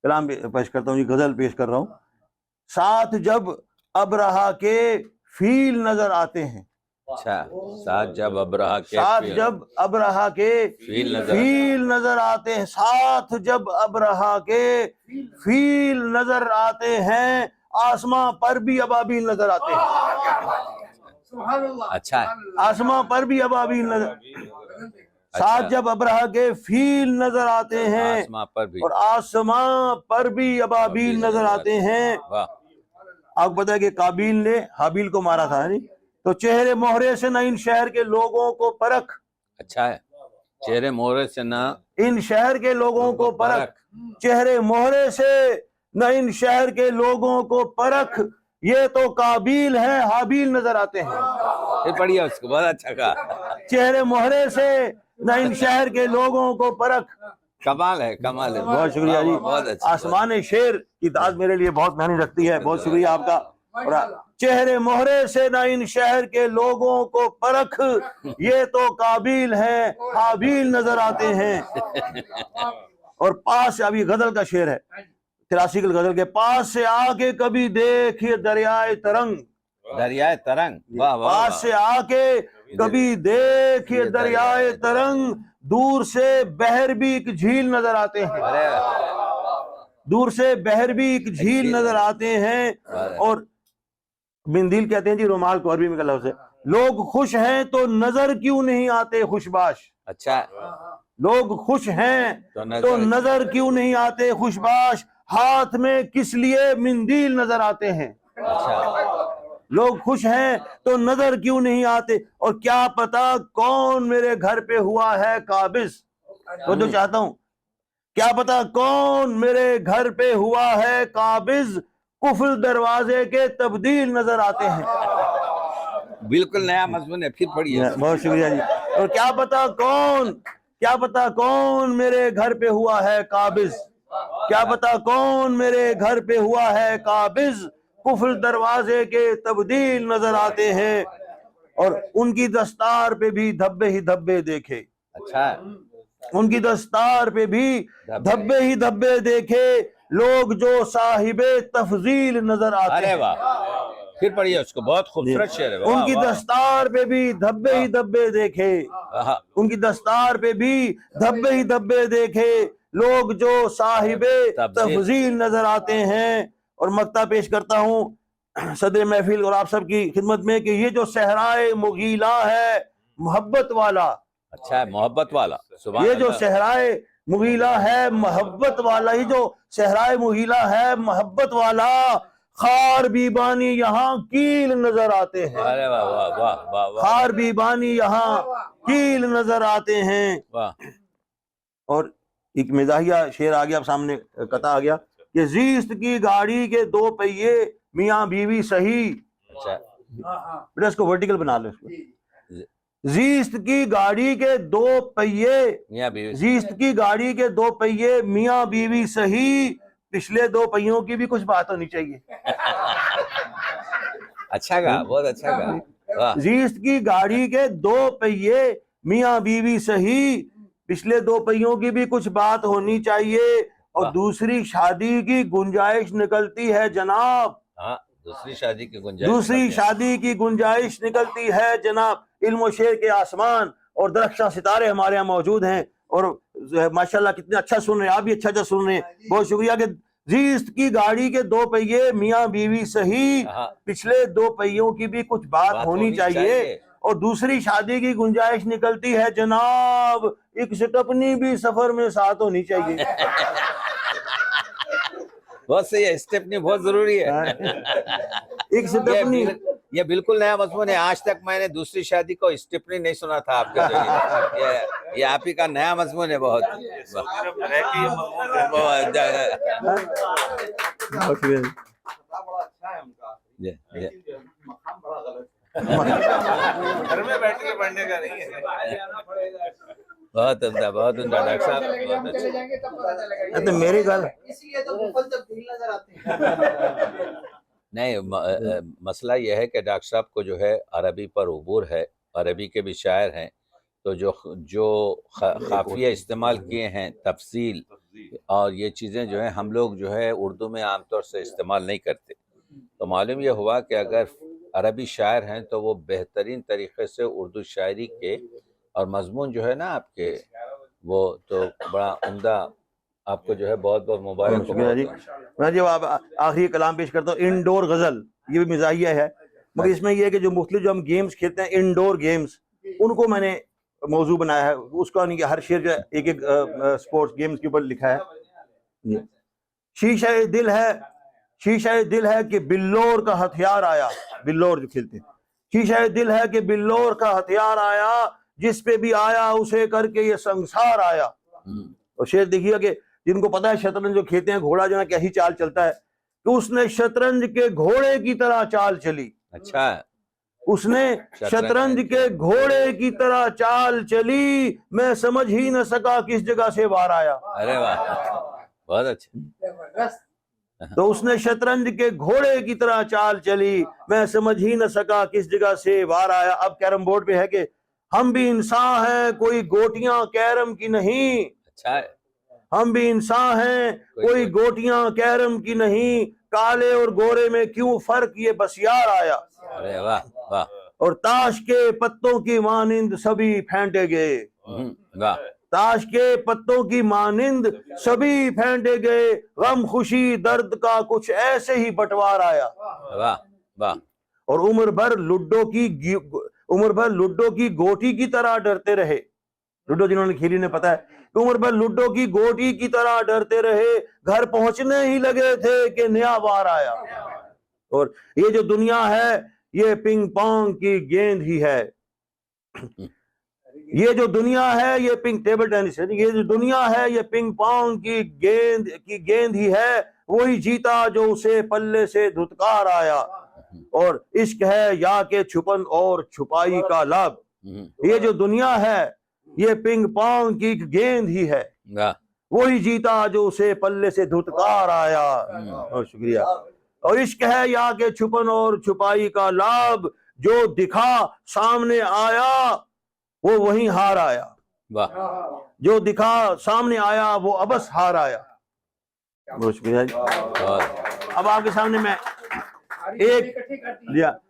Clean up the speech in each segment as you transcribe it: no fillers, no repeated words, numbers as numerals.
کلام پیش کرتا ہوں، یہ غزل پیش کر رہا ہوں. ساتھ جب ابرہا کے فیل نظر آتے ہیں. اچھا، ساتھ جب ابرہا کے ساتھ جب ابرہا کے فیل نظر آتے ہیں، ساتھ جب ابرہا کے فیل نظر آتے ہیں، آسماں پر بھی ابابیل نظر آتے ہیں. اچھا، آسماں پر بھی ابابیل نظر. ساتھ جب ابرہا کے فیل نظر آتے ہیں آسماں پر بھی، اور آسماں پر بھی ابابیل نظر آتے ہیں. واہ، آپ کو پتا ہے کہ قابیل نے حابیل کو مارا تھا نہیں، تو چہرے مہرے سے نہ ان شہر کے لوگوں کو پرکھ. اچھا ہے، چہرے مہرے سے نہ ان شہر کے لوگوں کو پرکھ، چہرے مہرے سے نہ ان شہر کے لوگوں کو پرکھ، یہ تو قابیل ہے حابیل نظر آتے ہیں. پھر پڑھیے اس کو، بہت اچھا کہا. چہرے مہرے سے نہ ان شہر کے لوگوں کو پرکھ. کمال ہے، کمال ہے. بہت شکریہ جی. بہت اچھا. آسمان شعر کی داد میرے لیے بہت معنی رکھتی ہے. بہت شکریہ آپ کا. اور چہرے مہرے سے نہ ان شہر کے لوگوں کو پرکھ، یہ تو قابیل ہے حابیل نظر آتے ہیں. اور پاس سے، اب یہ غزل کا شعر ہے، کلاسیکل غزل کے. پاس سے آ کے کبھی دیکھیے دریائے ترنگ. دریائے ترنگ، واہ واہ. پاس سے آ کے کبھی دیکھیے دریائے ترنگ، دور سے بحر بھی ایک جھیل نظر آتے ہیں. دور سے بحر بھی ایک جھیل نظر آتے ہیں. اور مندیل کہتے ہیں جی رومال کو، عربی میں کا لفظ ہے. لوگ خوش ہیں تو نظر کیوں نہیں آتے خوشباش. اچھا، لوگ خوش ہیں تو نظر کیوں نہیں آتے خوشباش، ہاتھ میں کس لیے مندیل نظر آتے ہیں. لوگ خوش ہیں تو نظر کیوں نہیں آتے. اور کیا پتا کون میرے گھر پہ ہوا ہے قابض. تو جو چاہتا ہوں، کیا پتا کون میرے گھر پہ ہوا ہے قابض، قفل دروازے کے تبدیل نظر آتے ہیں. بالکل نیا مضمون ہے. پھر پڑھیے. بہت شکریہ جی. اور کیا پتا کون میرے گھر پہ ہوا ہے قابض، کیا پتا کون میرے گھر پہ ہوا ہے قابض، قفل دروازے کے تبدیل نظر آتے ہیں. اور ان کی دستار پہ بھی دھبے ہی دھبے دیکھے. اچھا، ان کی دستار پہ بھی دھبے ہی دھبے دیکھے، لوگ جو صاحب تفضیل نظر آتے ہیں. ارے واہ، پھر پڑھیے اس کو، بہت خوبصورت شعر ہے. ان کی دستار پہ بھی دھبے ہی دھبے دیکھے، ان کی دستار پہ بھی دھبے ہی دھبے دیکھے، لوگ جو صاحب تفضیل نظر آتے ہیں. اور مقطع پیش کرتا ہوں صدر محفل اور آپ سب کی خدمت میں کہ یہ جو صحرائے مغیلہ ہے محبت والا. اچھا ہے، محبت والا. یہ جو صحرائے مغیلہ ہے محبت والا، یہ جو صحرائے مغیلہ ہے محبت والا، خار بیبانی یہاں کیل نظر آتے ہیں. ارے واہ واہ واہ واہ. خار بیبانی یہاں کیل نظر آتے ہیں. اور ایک مزاحیہ شعر آ گیا اب سامنے، قطع آ گیا کہ زیست کی گاڑی کے دو پہیے میاں بیوی صحیح. بیٹا اس کو ورٹیکل بنا لو. اس کو زیست کی گاڑی کے دو پہیے، زیست کی گاڑی کے دو پہیے میاں بیوی صحیح، پچھلے دو پہیوں کی بھی کچھ بات ہونی چاہیے. اچھا گا، بہت اچھا گا. زیست کی گاڑی کے دو پہیے میاں بیوی صحیح، پچھلے دو پہیوں کی بھی کچھ بات ہونی چاہیے. اور دوسری شادی کی گنجائش نکلتی ہے جناب. دوسری شادی کی گنجائش نکلتی ہے جناب. علم و شعر کے آسمان اور درخشاں ستارے ہمارے یہاں موجود ہیں. اور ماشاءاللہ کتنے اچھا سن رہے ہیں، آپ بھی اچھا سن رہے ہیں. بہت شکریہ. کہ زیست کی گاڑی کے دو پہیے میاں بیوی صحیح، پچھلے دو پہیوں کی بھی کچھ بات ہونی چاہیے. اور دوسری شادی کی گنجائش نکلتی ہے جناب، ایک سٹپنی بھی سفر میں ساتھ ہونی چاہیے. بہت صحیح ہے، اسٹیپنی بہت ضروری ہے. ایک سٹپنی، یہ بالکل نیا مضمون ہے. آج تک میں نے دوسری شادی کو اسٹیپنی نہیں سنا تھا آپ کے ذریعے. یہ آپ ہی کا نیا مضمون ہے. بہت بہت عمدہ، بہت عمدہ ڈاکٹر صاحب. میری گل نہیں، مسئلہ یہ ہے کہ ڈاکٹر صاحب کو جو ہے عربی پر عبور ہے، عربی کے بھی شاعر ہیں، تو جو خافیہ استعمال کیے ہیں، تفصیل اور یہ چیزیں جو ہیں ہم لوگ جو ہے اردو میں عام طور سے استعمال نہیں کرتے. تو معلوم یہ ہوا کہ اگر عربی شاعر ہیں تو وہ بہترین طریقے سے اردو شاعری کے اور مضمون جو ہے نا آپ کے وہ تو بڑا عمدہ. آپ کو جو ہے بہت بہت مبارک ہو. جی میں جب آخری کلام پیش کرتا ہوں. انڈور غزل یہ بھی مزاحیہ ہے، مگر اس میں یہ ہے کہ جو مختلف جو ہم گیمز کھیلتے ہیں انڈور گیمز ان کو میں نے موضوع بنایا ہے. اس کا نہیں کہ ہر شعر جو ہے ایک ایک سپورٹس گیمز کے اوپر لکھا ہے. شیشہ دل ہے، شیشہ دل ہے کہ بلور کا ہتھیار آیا. بلور جو کھیلتے ہیں. شیشہ دل ہے کہ بلور کا ہتھیار آیا، جس پہ بھی آیا اسے کر کے یہ سنسار آیا. اور شعر دیکھیے کہ جن کو پتا ہے شطرنج جو کھیلتے ہیں گھوڑا جو ہے کیسی چال چلتا ہے کہ اس نے شطرنج کے گھوڑے کی طرح چال چلی. اچھا، اس نے شطرنج کے گھوڑے کی طرح چال چلی، میں سمجھ ہی نہ سکا کس جگہ سے وار آیا. ارے واہ، بہت اچھا. تو اس نے شطرنج کے گھوڑے کی طرح چال چلی، میں سمجھ ہی نہ سکا کس جگہ سے وار آیا. اب کیرم بورڈ پہ ہے کہ ہم بھی انسان ہیں کوئی گوٹیاں کیرم کی نہیں. اچھا ہے. ہم بھی انسان ہیں کوئی گوٹیاں کیرم کی نہیں، کالے اور گورے میں کیوں فرق یہ بس یار آیا. ارے واہ واہ. اور تاش کے پتوں کی مانند سبھی پھینٹے گئے. واہ. تاش کے پتوں کی مانند سبھی پھینٹے گئے، غم خوشی درد کا کچھ ایسے ہی بٹوار آیا. واہ واہ. اور عمر بھر لڈو کی گوٹی کی طرح ڈرتے رہے. لڈو جنہوں نے کھیلی نے پتا ہے کہ عمر بھر لڈو کی گوٹی کی طرح ڈرتے رہے، گھر پہنچنے ہی لگے تھے کہ نیا وار آیا. اور یہ جو دنیا ہے یہ پنگ پونگ کی گیند ہی ہے. یہ جو دنیا ہے یہ ٹیبل ٹینس ہے. یہ جو دنیا ہے یہ پنگ پونگ کی گیند ہی ہے، وہی جیتا جو اسے پلے سے دھتکار آیا. اور عشق ہے یا کہ چھپن اور چھپائی کا لب. یہ جو دنیا ہے یہ پنگ پونگ کی گیند ہی ہے، وہی جیتا جو اسے پلے سے دھتکار آیا. اور شکریہ. اور عشق ہے یا کہ چھپن اور چھپائی کا لب، جو دکھا سامنے آیا وہ وہیں ہار آیا. جو دکھا سامنے آیا وہ ابس ہار آیا. بہت شکریہ جی. اب آپ کے سامنے میں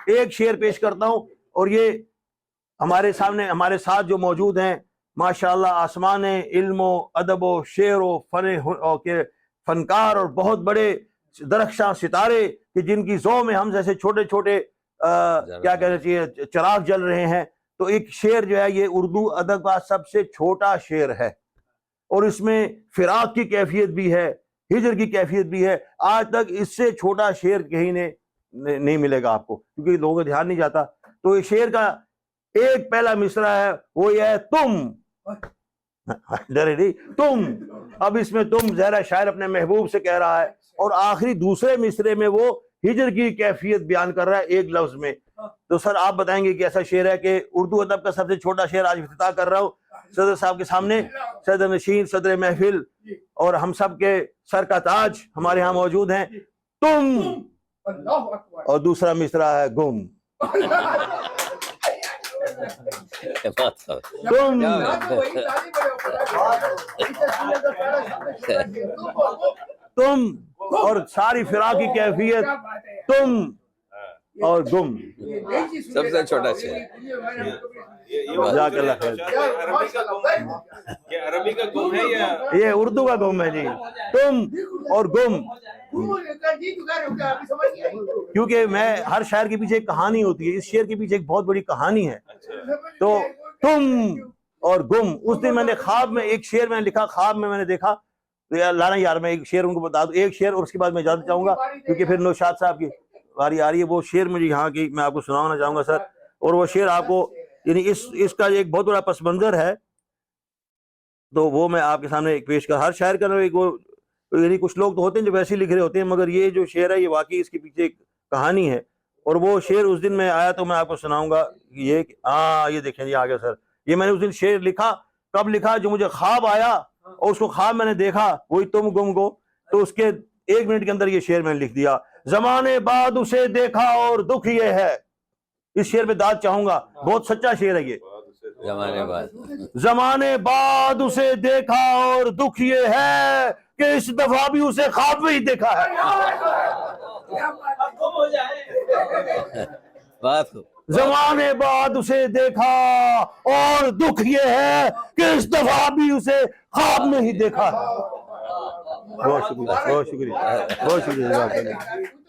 ایک شعر پیش کرتا ہوں، اور یہ ہمارے سامنے ہمارے ساتھ جو موجود ہیں ماشاءاللہ آسمان علم و ادب و شعر و فن کے فنکار اور بہت بڑے درخشاں ستارے کہ جن کی ذو میں ہم جیسے چھوٹے چھوٹے کیا کہنا چاہیے چراغ جل رہے ہیں. تو ایک شعر جو ہے یہ اردو ادب کا سب سے چھوٹا شعر ہے، اور اس میں فراق کی کیفیت بھی ہے، ہجر کی کیفیت بھی ہے. آج تک اس سے چھوٹا شعر کہیں نہیں ملے گا آپ کو، کیونکہ لوگوں کا دھیان نہیں جاتا. تو یہ شعر کا ایک پہلا مصرع ہے وہ یہ ہے تم. ڈرے نہیں تم. اب اس میں تم زہرا شاعر اپنے محبوب سے کہہ رہا ہے، اور آخری دوسرے مصرے میں وہ ہجر کی کیفیت بیان کر رہا ہے ایک لفظ میں. تو سر آپ بتائیں گے کہ ایسا شعر ہے کہ اردو ادب کا سب سے چھوٹا شعر آج افتتاح کر رہا ہوں صدر صاحب کے سامنے. صدر نشین، صدر محفل اور ہم سب کے سر کا تاج ہمارے ہاں موجود ہیں. تم، اور دوسرا مصرع ہے گم. تم اور ساری فراق کی کیفیت تم اور گم. سب سے چھوٹا شعر. جزاک اللہ خیر. یہ عربی کا گم ہے یا یہ اردو کا گم ہے جی. تم اور گم. کیونکہ میں ہر شاعر کے پیچھے ایک کہانی ہوتی ہے، اس شعر کے پیچھے ایک بہت بڑی کہانی ہے. تو تم اور گم. اس دن میں نے خواب میں ایک شعر میں لکھا، خواب میں نے دیکھا. تو یار لانا یار میں ایک شعر ان کو بتا دوں، ایک شعر، اور اس کے بعد میں اجازت چاہوں گا کیونکہ پھر نوشاد صاحب کی باری آ رہی ہے. وہ شعر مجھے یہاں کی میں آپ کو سنانا چاہوں گا سر. اور وہ شعر آپ کو یعنی اس کا ایک بہت بڑا پس منظر ہے، تو وہ میں آپ کے سامنے پیش کر. ہر شاعر کا یعنی کچھ لوگ تو ہوتے ہیں جو ویسے لکھ رہے ہوتے ہیں، مگر یہ جو شعر ہے یہ واقعی اس کے پیچھے ایک کہانی ہے. اور وہ شعر اس دن میں آیا تو میں آپ کو سناؤں گا. یہ یہ دیکھیں جی آ گیا سر. یہ میں نے اس دن شعر لکھا. کب لکھا؟ جو مجھے خواب آیا اور اس کو خواب میں نے دیکھا، وہی تم گم گو. تو اس کے 1 منٹ کے اندر یہ شعر میں نے لکھ دیا. زمانے بعد اسے دیکھا اور دکھ یہ ہے. اس شعر میں داد چاہوں گا، بہت سچا شعر ہے یہ. زمانے بعد زمانے بعد اسے دیکھا اور دکھ یہ ہے کہ اس دفعہ بھی اسے خواب میں ہی دیکھا ہے. بات زمانے بعد اسے دیکھا اور دکھ یہ ہے کہ اس دفعہ بھی اسے خواب میں ہی دیکھا ہے. بہت شکریہ، بہت شکریہ، بہت شکریہ.